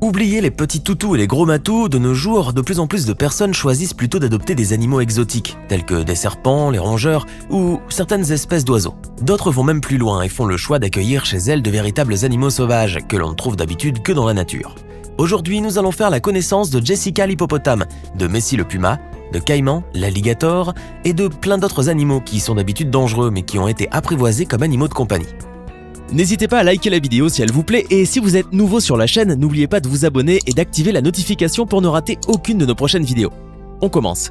Oubliez les petits toutous et les gros matous, de nos jours, de plus en plus de personnes choisissent plutôt d'adopter des animaux exotiques, tels que des serpents, les rongeurs ou certaines espèces d'oiseaux. D'autres vont même plus loin et font le choix d'accueillir chez elles de véritables animaux sauvages que l'on ne trouve d'habitude que dans la nature. Aujourd'hui, nous allons faire la connaissance de Jessica l'hippopotame, de Messi le puma, de Caïman, l'alligator et de plein d'autres animaux qui sont d'habitude dangereux mais qui ont été apprivoisés comme animaux de compagnie. N'hésitez pas à liker la vidéo si elle vous plaît et si vous êtes nouveau sur la chaîne, n'oubliez pas de vous abonner et d'activer la notification pour ne rater aucune de nos prochaines vidéos. On commence.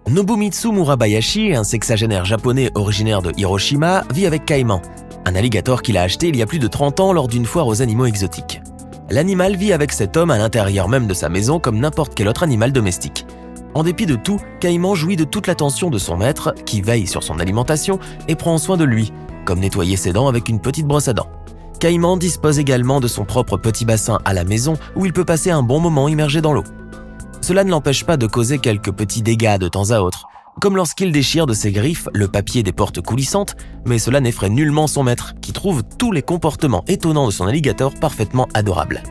Nobumitsu Murabayashi, un sexagénaire japonais originaire de Hiroshima, vit avec Caïman, un alligator qu'il a acheté il y a plus de 30 ans lors d'une foire aux animaux exotiques. L'animal vit avec cet homme à l'intérieur même de sa maison comme n'importe quel autre animal domestique. En dépit de tout, Caïman jouit de toute l'attention de son maître, qui veille sur son alimentation et prend soin de lui, comme nettoyer ses dents avec une petite brosse à dents. Caïman dispose également de son propre petit bassin à la maison où il peut passer un bon moment immergé dans l'eau. Cela ne l'empêche pas de causer quelques petits dégâts de temps à autre, comme lorsqu'il déchire de ses griffes le papier des portes coulissantes, mais cela n'effraie nullement son maître, qui trouve tous les comportements étonnants de son alligator parfaitement adorables.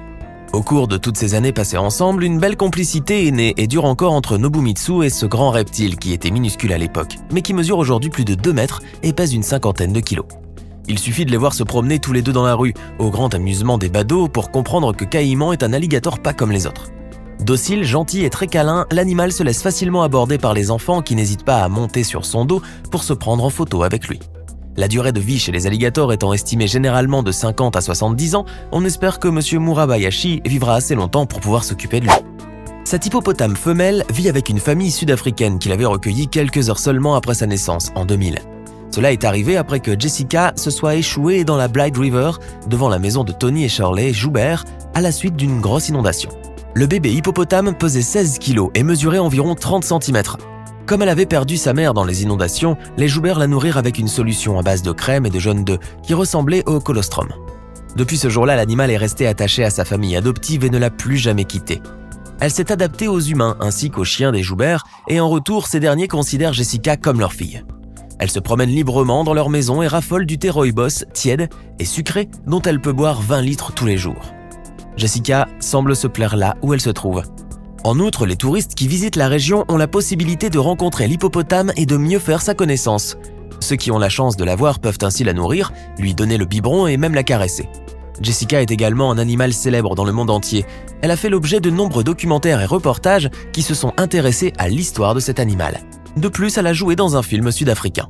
Au cours de toutes ces années passées ensemble, une belle complicité est née et dure encore entre Nobumitsu et ce grand reptile qui était minuscule à l'époque, mais qui mesure aujourd'hui plus de 2 mètres et pèse une cinquantaine de kilos. Il suffit de les voir se promener tous les deux dans la rue, au grand amusement des badauds, pour comprendre que Caïman est un alligator pas comme les autres. Docile, gentil et très câlin, l'animal se laisse facilement aborder par les enfants qui n'hésitent pas à monter sur son dos pour se prendre en photo avec lui. La durée de vie chez les alligators étant estimée généralement de 50 à 70 ans, on espère que M. Murabayashi vivra assez longtemps pour pouvoir s'occuper de lui. Cette hippopotame femelle vit avec une famille sud-africaine qu'il avait recueillie quelques heures seulement après sa naissance, en 2000. Cela est arrivé après que Jessica se soit échouée dans la Blythe River, devant la maison de Tony et Shirley Joubert, à la suite d'une grosse inondation. Le bébé hippopotame pesait 16 kg et mesurait environ 30 cm. Comme elle avait perdu sa mère dans les inondations, les Joubert la nourrirent avec une solution à base de crème et de jaune d'œuf qui ressemblait au colostrum. Depuis ce jour-là, l'animal est resté attaché à sa famille adoptive et ne l'a plus jamais quitté. Elle s'est adaptée aux humains ainsi qu'aux chiens des Joubert et en retour, ces derniers considèrent Jessica comme leur fille. Elle se promène librement dans leur maison et raffole du thé rooibos tiède et sucré dont elle peut boire 20 litres tous les jours. Jessica semble se plaire là où elle se trouve. En outre, les touristes qui visitent la région ont la possibilité de rencontrer l'hippopotame et de mieux faire sa connaissance. Ceux qui ont la chance de la voir peuvent ainsi la nourrir, lui donner le biberon et même la caresser. Jessica est également un animal célèbre dans le monde entier. Elle a fait l'objet de nombreux documentaires et reportages qui se sont intéressés à l'histoire de cet animal. De plus, elle a joué dans un film sud-africain.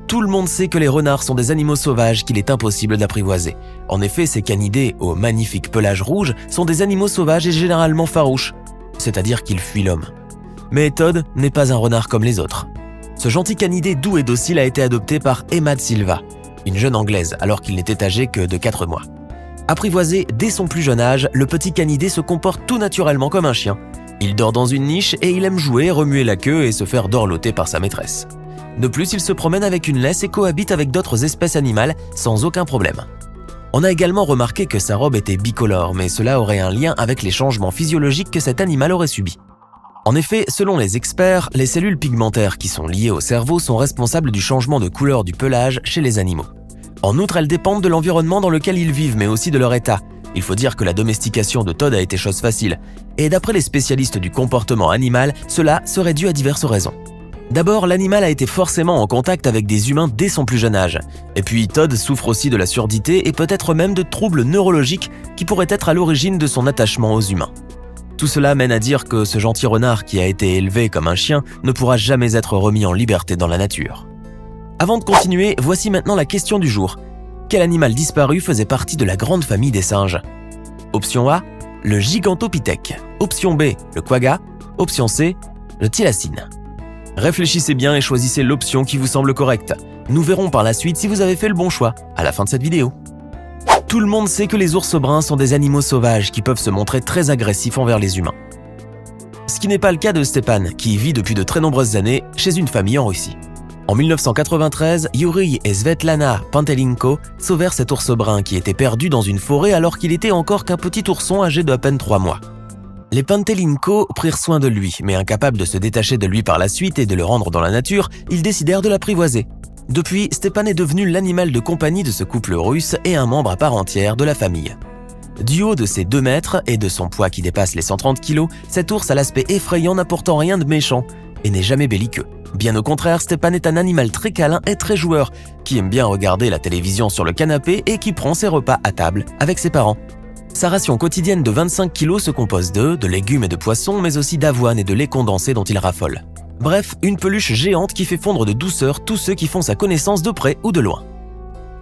Tout le monde sait que les renards sont des animaux sauvages qu'il est impossible d'apprivoiser. En effet, ces canidés au magnifique pelage rouge sont des animaux sauvages et généralement farouches, c'est-à-dire qu'ils fuient l'homme. Mais Todd n'est pas un renard comme les autres. Ce gentil canidé doux et docile a été adopté par Emma Silva, une jeune anglaise, alors qu'il n'était âgé que de 4 mois. Apprivoisé dès son plus jeune âge, le petit canidé se comporte tout naturellement comme un chien. Il dort dans une niche et il aime jouer, remuer la queue et se faire dorloter par sa maîtresse. De plus, il se promène avec une laisse et cohabite avec d'autres espèces animales sans aucun problème. On a également remarqué que sa robe était bicolore, mais cela aurait un lien avec les changements physiologiques que cet animal aurait subis. En effet, selon les experts, les cellules pigmentaires qui sont liées au cerveau sont responsables du changement de couleur du pelage chez les animaux. En outre, elles dépendent de l'environnement dans lequel ils vivent, mais aussi de leur état. Il faut dire que la domestication de Todd a été chose facile, et d'après les spécialistes du comportement animal, cela serait dû à diverses raisons. D'abord, l'animal a été forcément en contact avec des humains dès son plus jeune âge. Et puis, Todd souffre aussi de la surdité et peut-être même de troubles neurologiques qui pourraient être à l'origine de son attachement aux humains. Tout cela mène à dire que ce gentil renard qui a été élevé comme un chien ne pourra jamais être remis en liberté dans la nature. Avant de continuer, voici maintenant la question du jour. Quel animal disparu faisait partie de la grande famille des singes? Option A, le Gigantopithèque. Option B, le quagga. Option C, le thylacine. Réfléchissez bien et choisissez l'option qui vous semble correcte. Nous verrons par la suite si vous avez fait le bon choix à la fin de cette vidéo. Tout le monde sait que les ours bruns sont des animaux sauvages qui peuvent se montrer très agressifs envers les humains. Ce qui n'est pas le cas de Stepan, qui vit depuis de très nombreuses années chez une famille en Russie. En 1993, Yuri et Svetlana Pantelinko sauvèrent cet ours brun qui était perdu dans une forêt alors qu'il était encore qu'un petit ourson âgé d'à peine 3 mois. Les Pantelinko prirent soin de lui, mais incapables de se détacher de lui par la suite et de le rendre dans la nature, ils décidèrent de l'apprivoiser. Depuis, Stepan est devenu l'animal de compagnie de ce couple russe et un membre à part entière de la famille. Du haut de ses 2 mètres et de son poids qui dépasse les 130 kg, cet ours à l'aspect effrayant n'a pourtant rien de méchant et n'est jamais belliqueux. Bien au contraire, Stepan est un animal très câlin et très joueur, qui aime bien regarder la télévision sur le canapé et qui prend ses repas à table avec ses parents. Sa ration quotidienne de 25 kg se compose de légumes et de poissons, mais aussi d'avoine et de lait condensé dont il raffole. Bref, une peluche géante qui fait fondre de douceur tous ceux qui font sa connaissance de près ou de loin.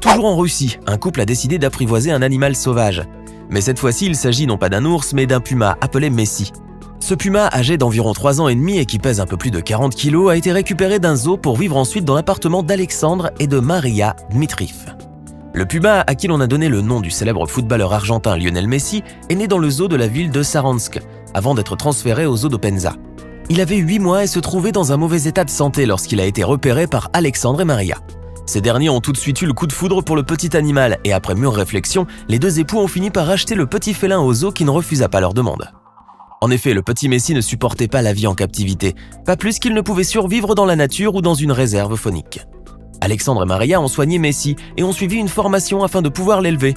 Toujours en Russie, un couple a décidé d'apprivoiser un animal sauvage. Mais cette fois-ci, il s'agit non pas d'un ours, mais d'un puma appelé Messi. Ce puma, âgé d'environ 3 ans et demi et qui pèse un peu plus de 40 kg, a été récupéré d'un zoo pour vivre ensuite dans l'appartement d'Alexandre et de Maria Dmitriv. Le puma, à qui l'on a donné le nom du célèbre footballeur argentin Lionel Messi, est né dans le zoo de la ville de Saransk, avant d'être transféré au zoo d'Openza. Il avait 8 mois et se trouvait dans un mauvais état de santé lorsqu'il a été repéré par Alexandre et Maria. Ces derniers ont tout de suite eu le coup de foudre pour le petit animal et après mûre réflexion, les 2 époux ont fini par racheter le petit félin au zoo qui ne refusa pas leur demande. En effet, le petit Messi ne supportait pas la vie en captivité, pas plus qu'il ne pouvait survivre dans la nature ou dans une réserve faunique. Alexandre et Maria ont soigné Messi et ont suivi une formation afin de pouvoir l'élever.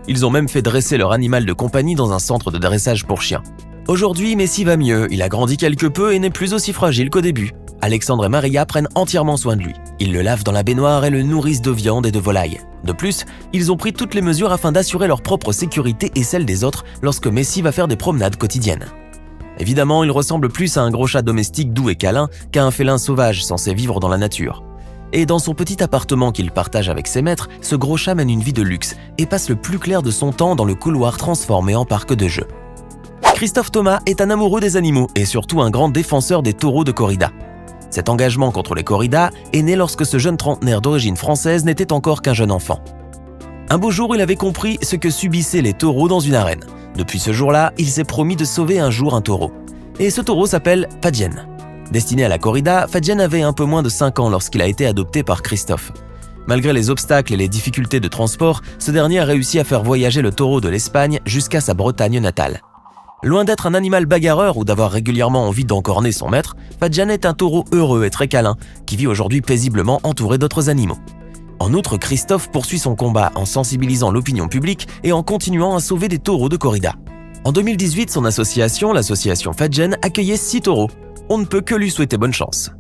Ils ont même fait dresser leur animal de compagnie dans un centre de dressage pour chiens. Aujourd'hui, Messi va mieux, il a grandi quelque peu et n'est plus aussi fragile qu'au début. Alexandre et Maria prennent entièrement soin de lui. Ils le lavent dans la baignoire et le nourrissent de viande et de volaille. De plus, ils ont pris toutes les mesures afin d'assurer leur propre sécurité et celle des autres lorsque Messi va faire des promenades quotidiennes. Évidemment, il ressemble plus à un gros chat domestique doux et câlin qu'à un félin sauvage censé vivre dans la nature. Et dans son petit appartement qu'il partage avec ses maîtres, ce gros chat mène une vie de luxe et passe le plus clair de son temps dans le couloir transformé en parc de jeux. Christophe Thomas est un amoureux des animaux et surtout un grand défenseur des taureaux de corrida. Cet engagement contre les corridas est né lorsque ce jeune trentenaire d'origine française n'était encore qu'un jeune enfant. Un beau jour, il avait compris ce que subissaient les taureaux dans une arène. Depuis ce jour-là, il s'est promis de sauver un jour un taureau. Et ce taureau s'appelle Fadjen. Destiné à la corrida, Fadjen avait un peu moins de 5 ans lorsqu'il a été adopté par Christophe. Malgré les obstacles et les difficultés de transport, ce dernier a réussi à faire voyager le taureau de l'Espagne jusqu'à sa Bretagne natale. Loin d'être un animal bagarreur ou d'avoir régulièrement envie d'encorner son maître, Fadjen est un taureau heureux et très câlin, qui vit aujourd'hui paisiblement entouré d'autres animaux. En outre, Christophe poursuit son combat en sensibilisant l'opinion publique et en continuant à sauver des taureaux de corrida. En 2018, son association, l'association Fadjen, accueillait 6 taureaux. On ne peut que lui souhaiter bonne chance.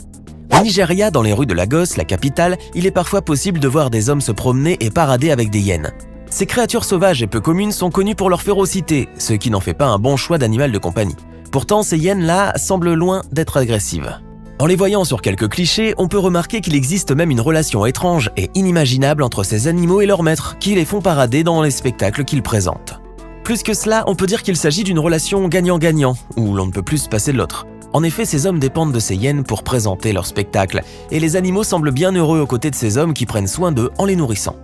Au Nigeria, dans les rues de Lagos, la capitale, il est parfois possible de voir des hommes se promener et parader avec des hyènes. Ces créatures sauvages et peu communes sont connues pour leur férocité, ce qui n'en fait pas un bon choix d'animal de compagnie. Pourtant, ces hyènes-là semblent loin d'être agressives. En les voyant sur quelques clichés, on peut remarquer qu'il existe même une relation étrange et inimaginable entre ces animaux et leurs maîtres, qui les font parader dans les spectacles qu'ils présentent. Plus que cela, on peut dire qu'il s'agit d'une relation gagnant-gagnant, où l'on ne peut plus se passer de l'autre. En effet, ces hommes dépendent de ces hyènes pour présenter leur spectacle, et les animaux semblent bien heureux aux côtés de ces hommes qui prennent soin d'eux en les nourrissant.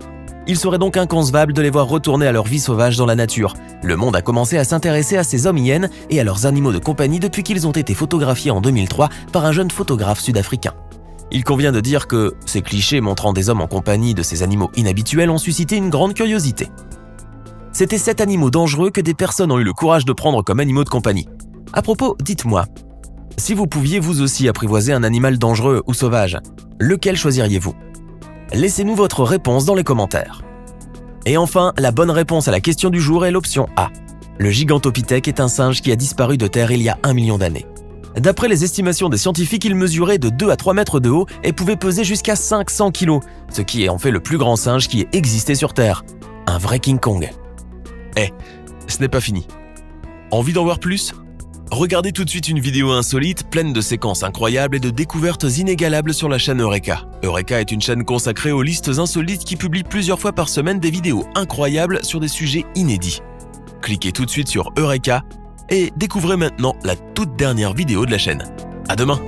Il serait donc inconcevable de les voir retourner à leur vie sauvage dans la nature. Le monde a commencé à s'intéresser à ces hommes hyènes et à leurs animaux de compagnie depuis qu'ils ont été photographiés en 2003 par un jeune photographe sud-africain. Il convient de dire que ces clichés montrant des hommes en compagnie de ces animaux inhabituels ont suscité une grande curiosité. C'était 7 animaux dangereux que des personnes ont eu le courage de prendre comme animaux de compagnie. À propos, dites-moi, si vous pouviez vous aussi apprivoiser un animal dangereux ou sauvage, lequel choisiriez-vous ? Laissez-nous votre réponse dans les commentaires. Et enfin, la bonne réponse à la question du jour est l'option A. Le Gigantopithèque est un singe qui a disparu de terre il y a 1 million d'années. D'après les estimations des scientifiques, il mesurait de 2 à 3 mètres de haut et pouvait peser jusqu'à 500 kg, ce qui en fait le plus grand singe qui ait existé sur Terre. Un vrai King Kong. Ce n'est pas fini. Envie d'en voir plus ? Regardez tout de suite une vidéo insolite, pleine de séquences incroyables et de découvertes inégalables sur la chaîne Eureka. Eureka est une chaîne consacrée aux listes insolites qui publie plusieurs fois par semaine des vidéos incroyables sur des sujets inédits. Cliquez tout de suite sur Eureka et découvrez maintenant la toute dernière vidéo de la chaîne. À demain!